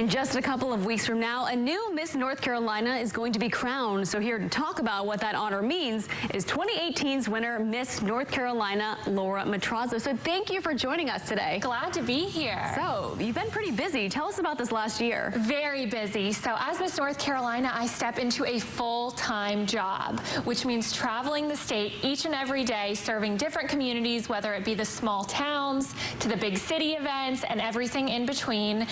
In just a couple of weeks from now, a new Miss North Carolina is going to be crowned. So here to talk about what that honor means is 2018's winner, Miss North Carolina, Laura Matrazo. So thank you for joining us today. Glad to be here. So you've been pretty busy. Tell us about this last year. Very busy. So as Miss North Carolina, I step into a full-time job, which means traveling the state each and every day, serving different communities, whether it be the small towns to the big city events and everything in between.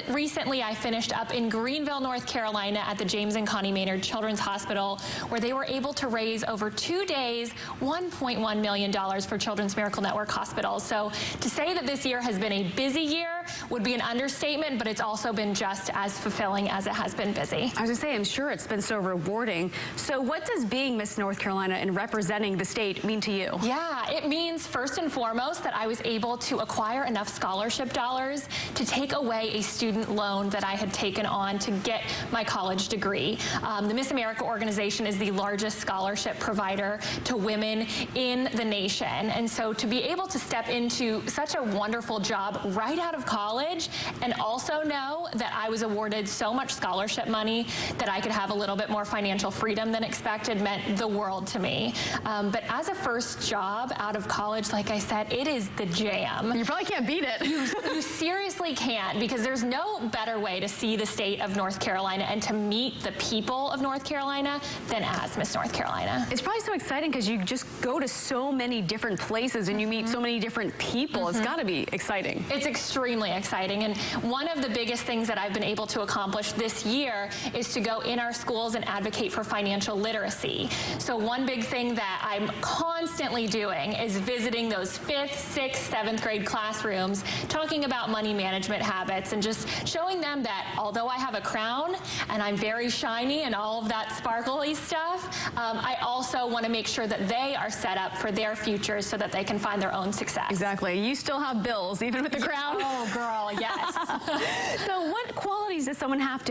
Recently, I finished up in Greenville, North Carolina at the James and Connie Maynard Children's Hospital, where they were able to raise over 2 days $1.1 million for Children's Miracle Network hospitals. So to say that this year has been a busy year would be an understatement, but it's also been just as fulfilling as it has been busy. I was going to say, I'm sure it's been so rewarding. So what does being Miss North Carolina and representing the state mean to you? Yeah, it means first and foremost that I was able to acquire enough scholarship dollars to take away a student loan that I had taken on to get my college degree. The Miss America organization is the largest scholarship provider to women in the nation. And so to be able to step into such a wonderful job right out of college and also know that I was awarded so much scholarship money that I could have a little bit more financial freedom than expected meant the world to me. But as a first job out of college, like I said, it is the jam. You probably can't beat it. You seriously can't, because there's no better way to see the state of North Carolina and to meet the people of North Carolina than as Miss North Carolina. It's probably so exciting because you just go to so many different places and you meet so many different people. It's got to be exciting. It's extremely exciting, and one of the biggest things that I've been able to accomplish this year is to go in our schools and advocate for financial literacy. So one big thing that I'm constantly doing is visiting those 5th, 6th, 7th grade classrooms, talking about money management habits and just showing them that although I have a crown and I'm very shiny and all of that sparkly stuff, I also want to make sure that they are set up for their futures so that they can find their own success. Exactly. You still have bills, even with the crown. Oh, girl, yes. So what qualities does someone have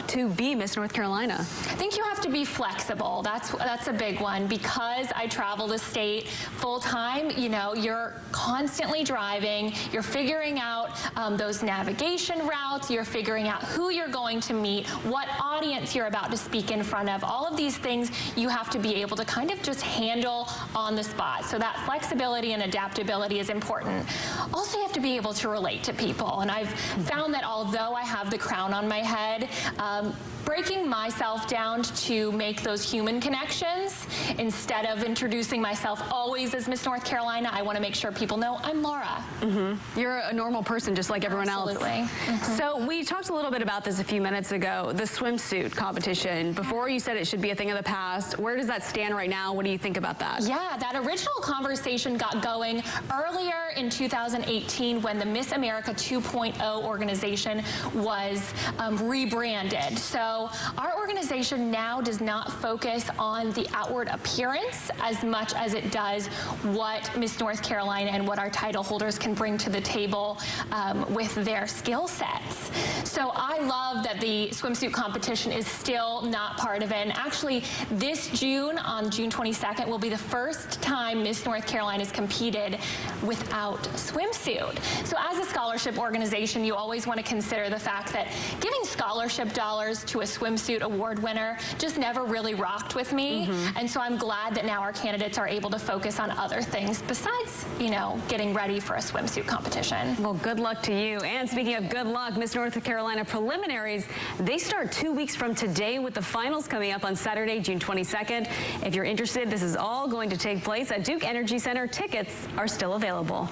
to be Miss North Carolina? I think you have to be flexible. That's a big one. Because I travel the state full time, you know, you're constantly driving, you're figuring out those navigation routes, you're figuring out who you're going to meet, what audience you're about to speak in front of. All of these things you have to be able to kind of just handle on the spot. So that flexibility and adaptability is important. Also, you have to be able to relate to people. And I've found that although I have the crown on my head, breaking myself down to make those human connections instead of introducing myself always as Miss North Carolina, I want to make sure people know I'm Laura. You're a normal person just like everyone else. Absolutely. So we talked a little bit about this a few minutes ago, the swimsuit competition. Before you said it should be a thing of the past. Where does that stand right now? What do you think about that? Yeah, that original conversation got going earlier in 2018 when the Miss America 2.0 organization was rebranded. So our organization now does not focus on the outward appearance as much as it does what Miss North Carolina and what our title holders can bring to the table with their skill sets. So I love that the swimsuit competition is still not part of it. And actually, this June, on June 22nd, will be the first time Miss North Carolina has competed without swimsuit. So as a scholarship organization, you always want to consider the fact that giving scholarship dollars to a swimsuit award winner just never really rocked with me. And so I'm glad that now our candidates are able to focus on other things besides, you know, getting ready for a swimsuit competition. Well, good luck to you. And speaking of good luck, Miss North Carolina Preliminaries, they start 2 weeks from today with the finals coming up on Saturday, June 22nd. If you're interested, this is all going to take place at Duke Energy Center. Tickets are still available.